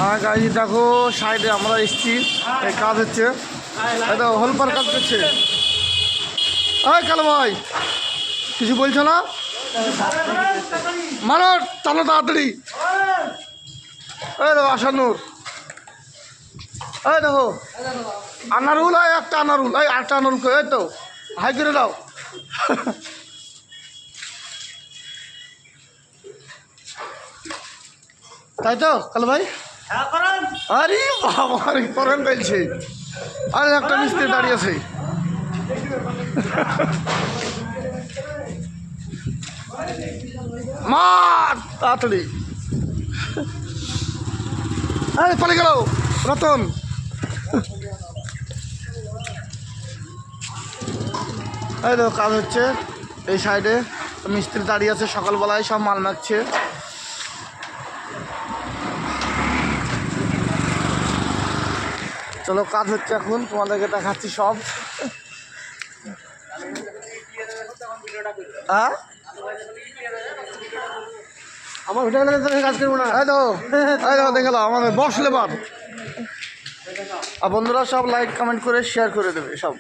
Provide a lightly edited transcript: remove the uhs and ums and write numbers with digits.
হ্যাঁ গাড়ি দেখো সাইডে আমরা এসছি, এই কাজ হচ্ছে, এটা হলপার কাজ করছে। এই কালো ভাই কিছু বলছো না? মানো টানো তাড়াতাড়ি। এই দেখো আসানুর, এই দেখো আনারুল, এই একটা আনারুল, এই আটটা আনারুল, এই তো হাই করে দাও। তাই তো কালো ভাই? আরে বাবা করেন বলছে, আরে একটা মিস্ত্রি দাঁড়িয়ে আছে। মার তাড়াতাড়ি, আরে পালিয়ে গেল রতন। এই দেখো কাজ হচ্ছে এই সাইডে, মিস্ত্রি দাঁড়িয়ে আছে, সকালবেলায় সব মাল মাখছে। চলো কাজ হচ্ছে এখন, তোমাদেরকে দেখাচ্ছি সব। হ্যাঁ আমার ভিডিও কাজ করবো না। এই দেখো দেখে দাও আমাদের বস লেবার। আর বন্ধুরা সব লাইক কমেন্ট করে শেয়ার করে দেবে সব।